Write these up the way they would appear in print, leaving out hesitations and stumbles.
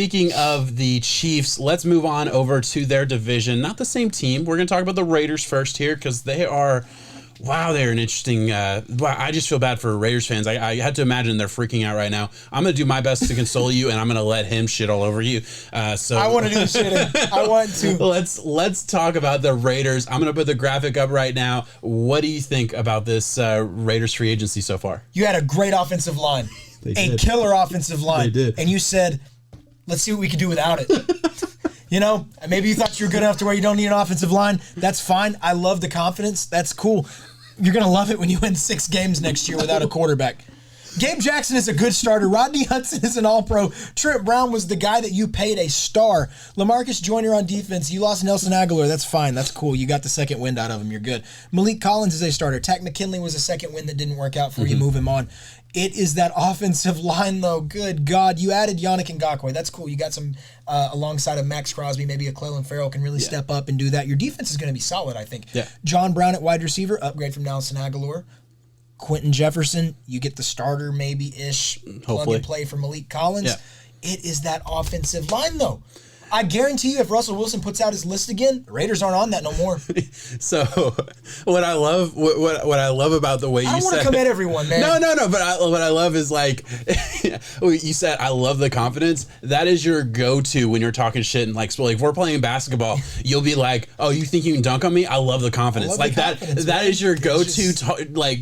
Speaking of the Chiefs, let's move on over to their division. Not the same team. We're going to talk about the Raiders first here because they are... Wow, they're an interesting... I just feel bad for Raiders fans. I had to imagine they're freaking out right now. I'm going to do my best to console you, and I'm going to let him shit all over you. So I want to do the shitting. I want to. Let's talk about the Raiders. I'm going to put the graphic up right now. What do you think about this Raiders free agency so far? You had a great offensive line. A killer offensive line. They did. And you said, let's see what we can do without it. You know, maybe you thought you were good enough to where you don't need an offensive line. That's fine. I love the confidence. That's cool. You're going to love it when you win 6 games next year without a quarterback. Gabe Jackson is a good starter. Rodney Hudson is an all-pro. Trent Brown was the guy that you paid a star. LaMarcus Joyner on defense. You lost Nelson Aguilar. That's fine. That's cool. You got the second wind out of him. You're good. Malik Collins is a starter. Tack McKinley was a second win that didn't work out for you. Move him on. It is that offensive line, though. Good God. You added Yannick Ngakoue. That's cool. You got some alongside of Max Crosby. Maybe a Clelin Ferrell can really step up and do that. Your defense is going to be solid, I think. Yeah. John Brown at wide receiver, upgrade from Nelson Aguilar. Quentin Jefferson, you get the starter maybe-ish plug and play for Malik Collins. Yeah. It is that offensive line, though. I guarantee you if Russell Wilson puts out his list again, the Raiders aren't on that no more. So what I love about the way you said... I don't want to come at everyone, man. No. But what I love is like, you said, I love the confidence. That is your go-to when you're talking shit. And like if we're playing basketball, you'll be like, oh, you think you can dunk on me? I love the confidence. That is your go-to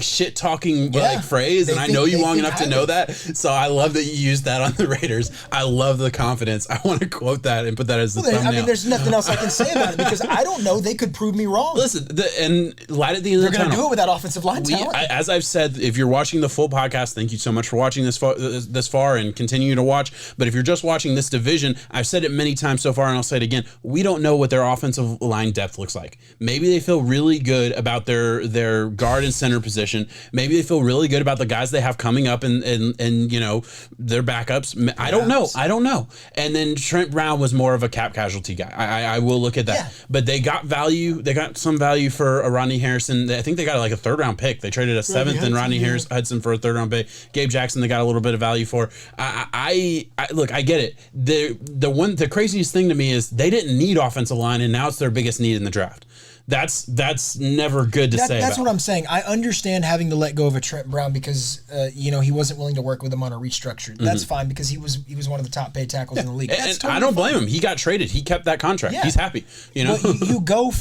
shit-talking phrase. And I know you long enough to know that. So I love that you used that on the Raiders. I love the confidence. I want to quote that and put that as the thumbnail. I mean, there's nothing else I can say about it because I don't know. They could prove me wrong. Listen, and light at the end of the tunnel. They're going to do it with that offensive line talent. As I've said, if you're watching the full podcast, thank you so much for watching this far and continue to watch. But if you're just watching this division, I've said it many times so far and I'll say it again. We don't know what their offensive line depth looks like. Maybe they feel really good about their guard and center position. Maybe they feel really good about the guys they have coming up and you know, their backups. I don't know. And then Trent Brown was more of a cap casualty guy. I will look at that. Yeah. But they got value. They got some value for Rodney Harrison. I think they got like a 3rd round pick. They traded a 7th and Rodney Hudson for a 3rd round pick. Gabe Jackson they got a little bit of value for. I look, I get it. The craziest thing to me is they didn't need offensive line and now it's their biggest need in the draft. That's never good to say. That's what I'm saying. I understand having to let go of a Trent Brown because you know he wasn't willing to work with him on a restructure. That's fine because he was one of the top paid tackles in the league. And totally I don't blame him. He got traded. He kept that contract. Yeah. He's happy. You know, but you go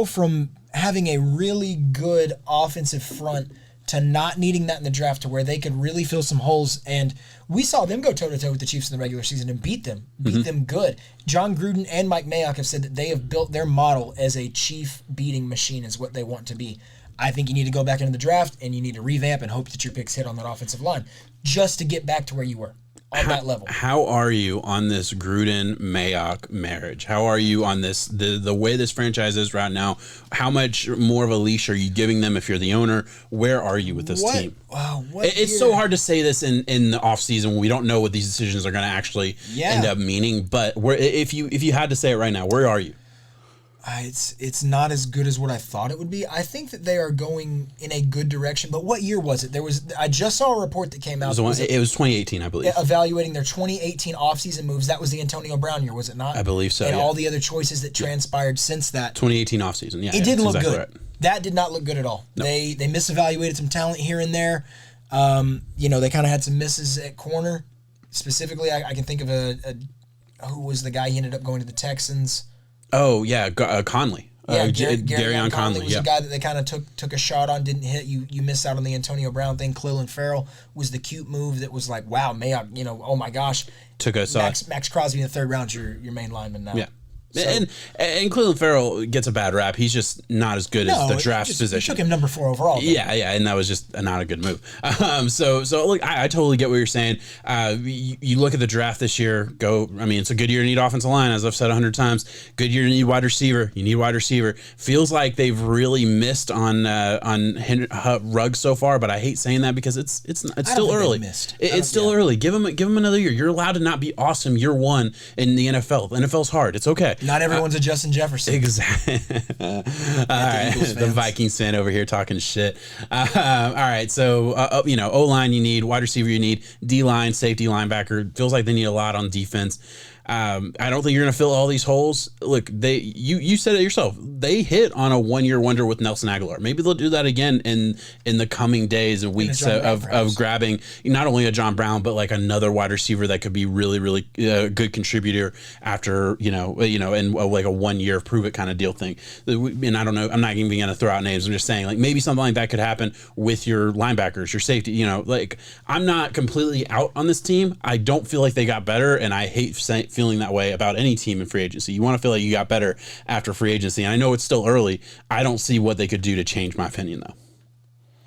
from having a really good offensive front to not needing that in the draft to where they could really fill some holes. And we saw them go toe-to-toe with the Chiefs in the regular season and beat them good. John Gruden and Mike Mayock have said that they have built their model as a Chief beating machine is what they want to be. I think you need to go back into the draft and you need to revamp and hope that your picks hit on that offensive line just to get back to where you were. On that level. How are you on this Gruden-Mayock marriage? How are you on this, the way this franchise is right now? How much more of a leash are you giving them if you're the owner? Where are you with this team? Wow, it's so hard to say this in the offseason when we don't know what these decisions are going to actually end up meaning. But if you had to say it right now, where are you? It's not as good as what I thought it would be. I think that they are going in a good direction. But what year was it? I just saw a report that came out. It was 2018, I believe. Evaluating their 2018 offseason moves. That was the Antonio Brown year, was it not? I believe so. And all the other choices that transpired since that. 2018 offseason. Yeah, it didn't look exactly good. Right. That did not look good at all. No. They misevaluated some talent here and there. You know, they kind of had some misses at corner. Specifically, I can think of who was the guy he ended up going to the Texans. Oh, yeah, Conley. Yeah, Garyon Conley was the guy that they kind of took a shot on, didn't hit. You missed out on the Antonio Brown thing. Clelin Ferrell was the cute move that was like, wow, Mayock, you know, oh my gosh. Took us Max Crosby in the 3rd round, your main lineman now. Yeah. So, and Clelin Ferrell gets a bad rap. He's just not as good as the draft position. You took him number 4 overall. Though. Yeah, and that was just not a good move. So look, I totally get what you're saying. You look at the draft this year. It's a good year to need offensive line, as I've said 100 times. Good year to need wide receiver. You need wide receiver. Feels like they've really missed on Ruggs so far, but I hate saying that because it's still early. It's still early. Give him another year. You're allowed to not be awesome year 1 in the NFL. The NFL's hard. It's okay. Not everyone's a Justin Jefferson. Exactly. All right. The Vikings fan over here talking shit. All right. So, O-line you need, wide receiver you need, D-line, safety, linebacker. Feels like they need a lot on defense. I don't think you're going to fill all these holes. Look, you said it yourself. They hit on a one-year wonder with Nelson Aguilar. Maybe they'll do that again in the coming days and weeks of grabbing not only a John Brown but like another wide receiver that could be really, really good contributor after and like a 1 year prove it kind of deal thing. And I don't know. I'm not even going to throw out names. I'm just saying like maybe something like that could happen with your linebackers, your safety. Like I'm not completely out on this team. I don't feel like they got better, and I hate feeling that way about any team in free agency. You want to feel like you got better after free agency. And I know it's still early. I don't see what they could do to change my opinion, though.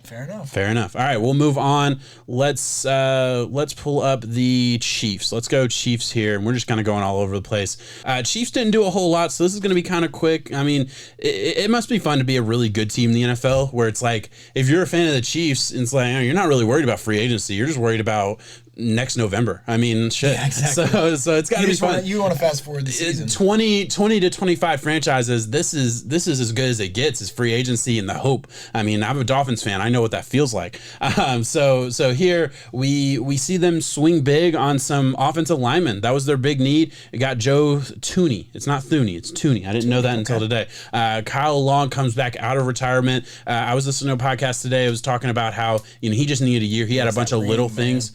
Fair enough. All right, we'll move on. Let's pull up the Chiefs. Let's go Chiefs here, and we're just kind of going all over the place. Chiefs didn't do a whole lot, so this is going to be kind of quick. I mean, it must be fun to be a really good team in the NFL, where it's like if you're a fan of the Chiefs, it's like you're not really worried about free agency. You're just worried about next November. I mean, shit. Yeah, exactly. So it's got to be fun. You want to fast forward the season. 20 to 25 franchises. This is as good as it gets. Is free agency and the hope. I mean, I'm a Dolphins fan. I know what that feels like. So here we see them swing big on some offensive linemen. That was their big need. It got Joe Thuney. It's not Thuney. It's Thuney. I didn't know that until today. Kyle Long comes back out of retirement. I was listening to a podcast today. I was talking about how he just needed a year. He had a bunch of little things.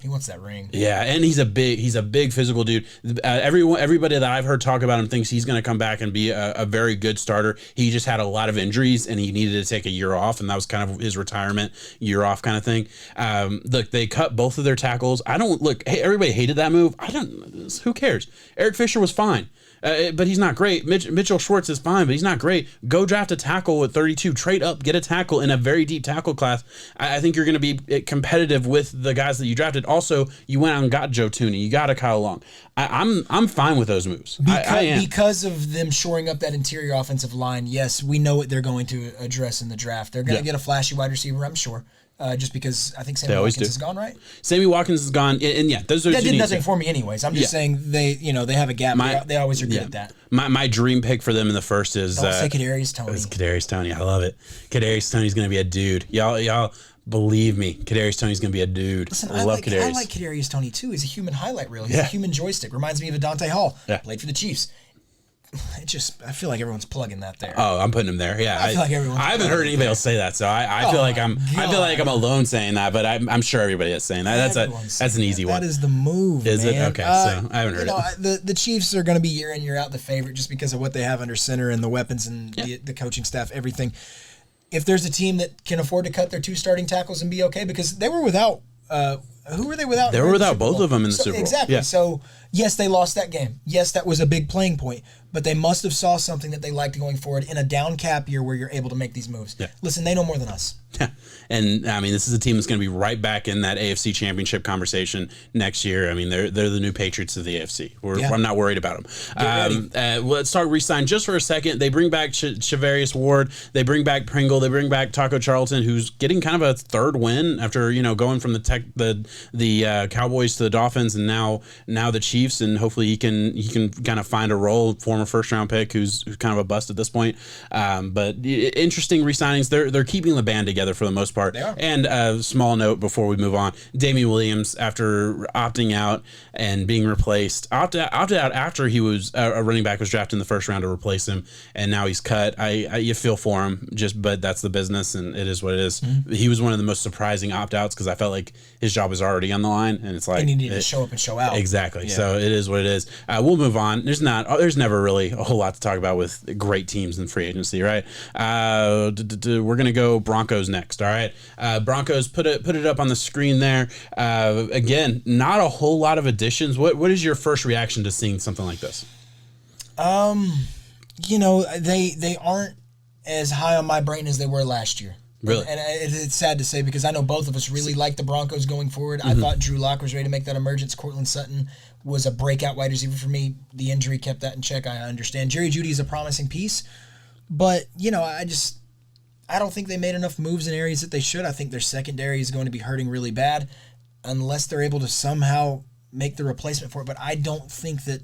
He wants that ring. Yeah, and he's a big physical dude. Everybody that I've heard talk about him thinks he's going to come back and be a very good starter. He just had a lot of injuries and he needed to take a year off, and that was kind of his retirement year off kind of thing. Look, they cut both of their tackles. Hey, everybody hated that move. Who cares? Eric Fisher was fine. But he's not great. Mitchell Schwartz is fine, but he's not great. Go draft a tackle at 32. Trade up, get a tackle in a very deep tackle class. I think you're going to be competitive with the guys that you drafted. Also, you went out and got Joe Thuney. You got a Kyle Long. I'm fine with those moves. Because of them shoring up that interior offensive line, yes, we know what they're going to address in the draft. They're going to get a flashy wide receiver, I'm sure. Just because I think Sammy Watkins is gone, right? Sammy Watkins is gone, and yeah, those are that did nothing for me, anyways. I'm just saying they have a gap. They always are good at that. My dream pick for them in the first is don't say Kadarius Toney. It's Kadarius Toney. I love it. Kadarius Toney's going to be a dude. Y'all believe me. Kadarius Toney's going to be a dude. Listen, I love Kadarius. I like Kadarius Toney too. He's a human highlight reel. He's a human joystick. Reminds me of a Dante Hall. Yeah. Played for the Chiefs. I feel like everyone's plugging that there. Oh, I'm putting him there. Yeah, I feel like everyone's. I haven't heard anybody else say that, so I feel like I'm alone saying that, but I'm sure everybody is saying that. That's an easy one. That is the move. Is man. it okay? So I haven't heard it. The Chiefs are going to be year in year out the favorite just because of what they have under center and the weapons and the coaching staff, everything. If there's a team that can afford to cut their two starting tackles and be okay, because they were without. Who were they without? They were without both of them in the Super Bowl. Exactly. Yeah. So, yes, they lost that game. Yes, that was a big playing point. But they must have saw something that they liked going forward in a down cap year where you're able to make these moves. Yeah. Listen, they know more than us. Yeah. And, I mean, this is a team that's going to be right back in that AFC championship conversation next year. I mean, they're the new Patriots of the AFC. I'm not worried about them. Let's talk re-sign just for a second. They bring back Charvarius Ward. They bring back Pringle. They bring back Taco Charlton, who's getting kind of a third win after, going from the Cowboys to the Dolphins and now the Chiefs, and hopefully he can kind of find a role, former first-round pick who's kind of a bust at this point. But interesting re-signings. They're keeping the band together for the most part. They are. And a small note before we move on, Damian Williams, after opting out and being replaced, opted out after he was a running back was drafted in the first round to replace him, and now he's cut. You feel for him, but that's the business, and it is what it is. Mm-hmm. He was one of the most surprising opt-outs because I felt like his job was already on the line, and it's like and he needed to show up and show out. Exactly. Yeah. So it is what it is. We'll move on. There's never really a whole lot to talk about with great teams in free agency, right? We're gonna go Broncos next. All right. Broncos, put it up on the screen there. Again, not a whole lot of additions. What is your first reaction to seeing something like this? They aren't as high on my brain as they were last year. Really? And it's sad to say because I know both of us really like the Broncos going forward. Mm-hmm. I thought Drew Lock was ready to make that emergence. Courtland Sutton was a breakout wide receiver for me. The injury kept that in check. I understand. Jerry Jeudy is a promising piece. But, I don't think they made enough moves in areas that they should. I think their secondary is going to be hurting really bad unless they're able to somehow make the replacement for it. But I don't think that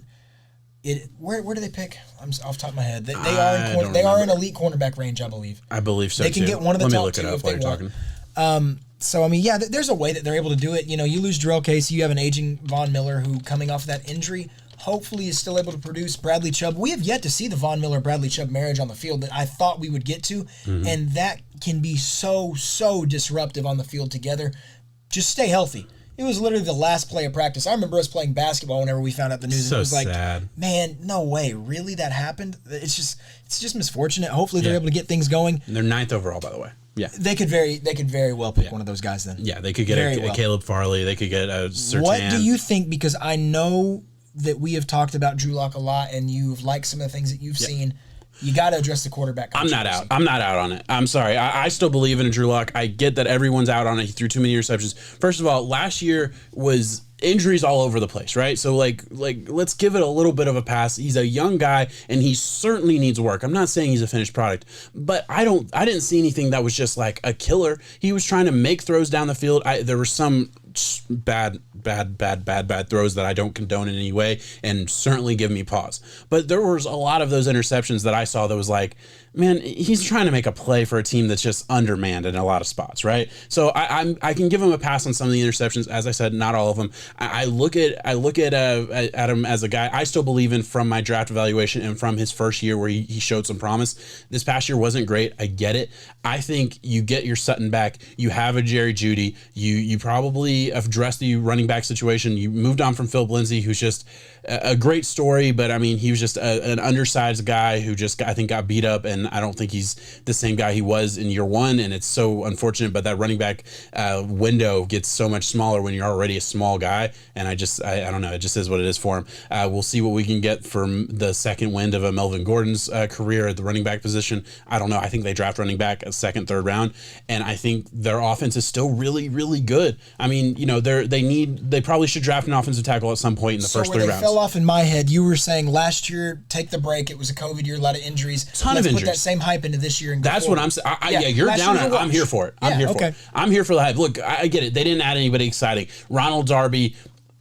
Where do they pick? I'm off the top of my head. They are in elite cornerback range, I believe. I believe so. They can too. get one of the Let me top look it two up if while they you're want. talking. So I mean, yeah, there's a way that they're able to do it. You know, you lose Jarrell Casey, you have an aging Von Miller who, coming off of that injury, hopefully is still able to produce. Bradley Chubb. We have yet to see the Von Miller Bradley Chubb marriage on the field that I thought we would get to, and that can be so disruptive on the field together. Just stay healthy. It was literally the last play of practice. I remember us playing basketball whenever we found out the news. So and it was like, sad. Man, no way, really that happened? It's just misfortunate. Hopefully they're able to get things going. And they're 9th overall, by the way. Yeah, they could very well pick one of those guys then. Yeah, they could get a Caleb Farley. They could get a Surtain. What do you think? Because I know that we have talked about Drew Lock a lot, and you've liked some of the things that you've seen. You got to address the quarterback. I'm not out on it. I'm sorry. I still believe in Drew Lock. I get that everyone's out on it. He threw too many interceptions. First of all, last year was injuries all over the place, right? So like let's give it a little bit of a pass. He's a young guy and he certainly needs work. I'm not saying he's a finished product, but I didn't see anything that was just like a killer. He was trying to make throws down the field. There were some bad throws that I don't condone in any way and certainly give me pause. But there was a lot of those interceptions that I saw that was like, man, he's trying to make a play for a team that's just undermanned in a lot of spots, right? So I can give him a pass on some of the interceptions. As I said, not all of them. I look at him as a guy I still believe in from my draft evaluation and from his first year where he showed some promise. This past year wasn't great. I get it. I think you get your Sutton back. You have a Jerry Jeudy. You probably addressed the running back situation. You moved on from Philip Lindsay, who's just a great story, but I mean, he was just an undersized guy who just I think got beat up, and I don't think he's the same guy he was in year one, and it's so unfortunate, but that running back window gets so much smaller when you're already a small guy, and I don't know, it just is what it is for him. We'll see what we can get from the second wind of a Melvin Gordon's career at the running back position. I don't know. I think they draft running back a second, third round, and I think their offense is still really, really good. I mean, you know, they probably should draft an offensive tackle at some point in the first 3 rounds. Fell off in my head. You were saying last year, take the break. It was a COVID year, a lot of injuries. Let's put that same hype into this year. And that's what I'm saying. You're down. I'm here for it. I'm here for it. I'm here for the hype. Look, I get it. They didn't add anybody exciting. Ronald Darby,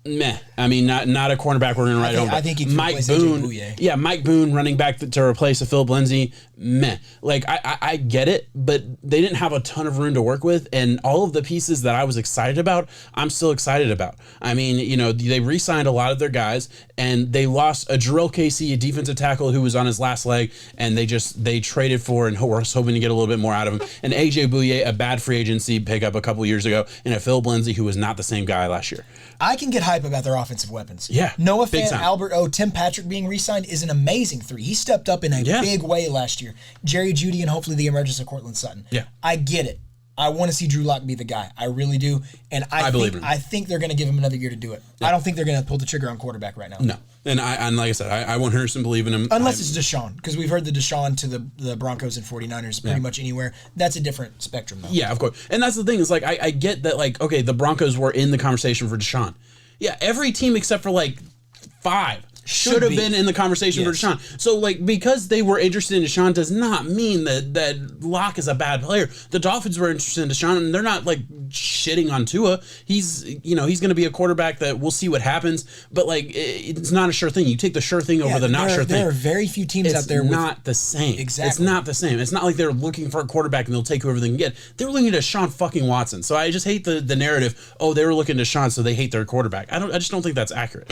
meh. I mean, not a cornerback we're going to write home. I think he Mike Boone. Yeah, Mike Boone running back to replace a Philip Lindsay, meh. Like, I get it, but they didn't have a ton of room to work with, and all of the pieces that I was excited about, I'm still excited about. I mean, you know, they re-signed a lot of their guys, and they lost a Jarrell Casey, a defensive tackle who was on his last leg, and they traded for and were hoping to get a little bit more out of him. And AJ Bouye, a bad free agency pickup a couple years ago, and a Philip Lindsay who was not the same guy last year. I can get hype about their offensive weapons. Yeah. Noah Fant, Albert O, Tim Patrick being re-signed is an amazing 3. He stepped up in a big way last year. Jerry Jeudy and hopefully the emergence of Cortland Sutton. Yeah. I get it. I want to see Drew Lock be the guy. I really do. And I believe in him. I think they're going to give him another year to do it. Yeah. I don't think they're going to pull the trigger on quarterback right now. No. And like I said, I 100% believe in him. Unless it's Deshaun, because we've heard the Deshaun to the Broncos and 49ers pretty much anywhere. That's a different spectrum, though. Yeah, of course. And that's the thing. Is like I get that, like, okay, the Broncos were in the conversation for Deshaun. Yeah, every team except for like 5 should have been in the conversation for Deshaun. So, like, because they were interested in Deshaun does not mean that Locke is a bad player. The Dolphins were interested in Deshaun, and they're not, like, shitting on Tua. He's going to be a quarterback that we'll see what happens, but, like, it's not a sure thing. You take the sure thing over the not sure thing. There are very few teams out there. It's not the same. Exactly. It's not the same. It's not like they're looking for a quarterback and they'll take whoever they can get. They were looking at Deshaun fucking Watson. So I just hate the narrative, they were looking at Deshaun, so they hate their quarterback. I just don't think that's accurate.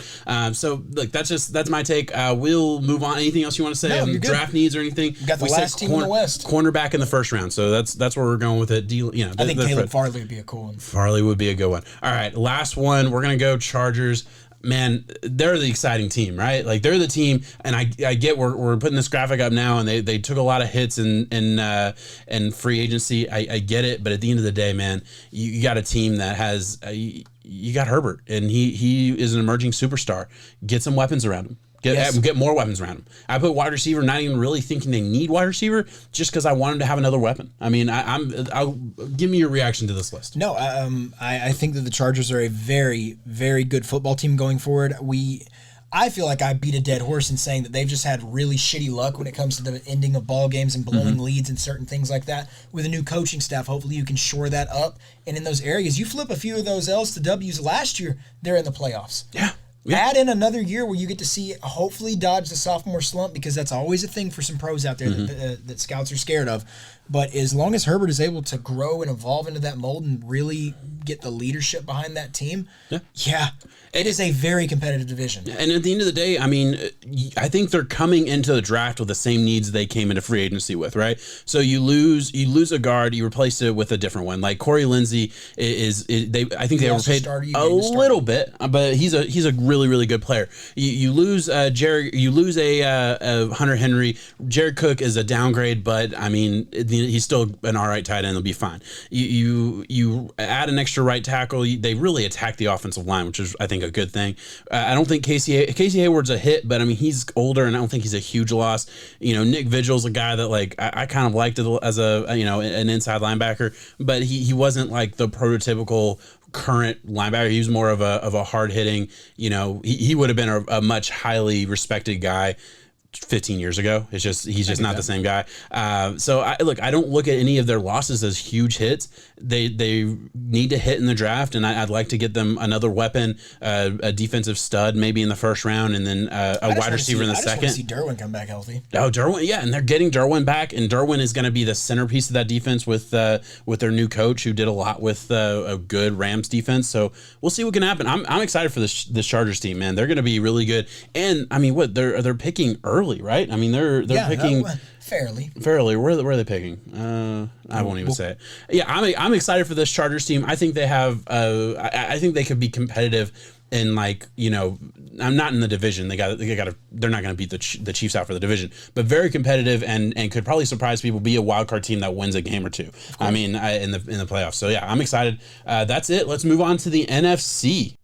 So, like, that's my take. We'll move on. Anything else you want to say on draft needs or anything? You got the last team in the West. Cornerback in the first round. So that's where we're going with it. I think Caleb Farley would be a cool one. Farley would be a good one. All right, last one. We're going to go Chargers. Man, they're the exciting team, right? Like, they're the team, and I get we're putting this graphic up now, and they took a lot of hits in free agency. I get it, but at the end of the day, man, you got a team that has you got Herbert, and he is an emerging superstar. Get some weapons around him. Get more weapons around him. I put wide receiver, not even really thinking they need wide receiver, just because I want him to have another weapon. I mean, I'll give me your reaction to this list. No, I think that the Chargers are a very, very good football team going forward. I feel like I beat a dead horse in saying that they've just had really shitty luck when it comes to the ending of ball games and blowing leads and certain things like that. With a new coaching staff, hopefully you can shore that up. And in those areas, you flip a few of those L's to W's last year, they're in the playoffs. Yeah. Add in another year where you get to see, hopefully dodge the sophomore slump, because that's always a thing for some pros out there that scouts are scared of. But as long as Herbert is able to grow and evolve into that mold and really get the leadership behind that team, it is a very competitive division. And at the end of the day, I mean, I think they're coming into the draft with the same needs they came into free agency with, right? So you lose a guard, you replace it with a different one. Like Corey Lindsey I think they overpaid a little bit, but he's a really, really good player. You lose Hunter Henry. Jared Cook is a downgrade, but I mean, he's still an all right tight end. He'll be fine. You add an extra right tackle. They really attack the offensive line, which is, I think, a good thing. I don't think Casey Hayward's a hit, but I mean, he's older, and I don't think he's a huge loss. Nick Vigil's a guy that like I kind of liked as an inside linebacker, but he wasn't like the prototypical current linebacker. He was more of a hard hitting. He would have been a much highly respected guy 15 years ago. He's just not the same guy. So I don't look at any of their losses as huge hits. They need to hit in the draft, and I'd like to get them another weapon, a defensive stud maybe in the first round, and then a wide receiver in the second. I just want to see Derwin come back healthy. Oh, Derwin, yeah, and they're getting Derwin back, and Derwin is going to be the centerpiece of that defense with their new coach, who did a lot with a good Rams defense. So we'll see what can happen. I'm excited for this Chargers team, man. They're going to be really good, and I mean, they're picking early, right? I mean, they're picking fairly. Where are they picking? I won't even say it. Yeah, I'm excited for this Chargers team. I think they have. I think they could be competitive in I'm not in the division. They're not going to beat the Chiefs out for the division, but very competitive and could probably surprise people. Be a wild card team that wins a game or two. I mean, in the playoffs. So yeah, I'm excited. That's it. Let's move on to the NFC.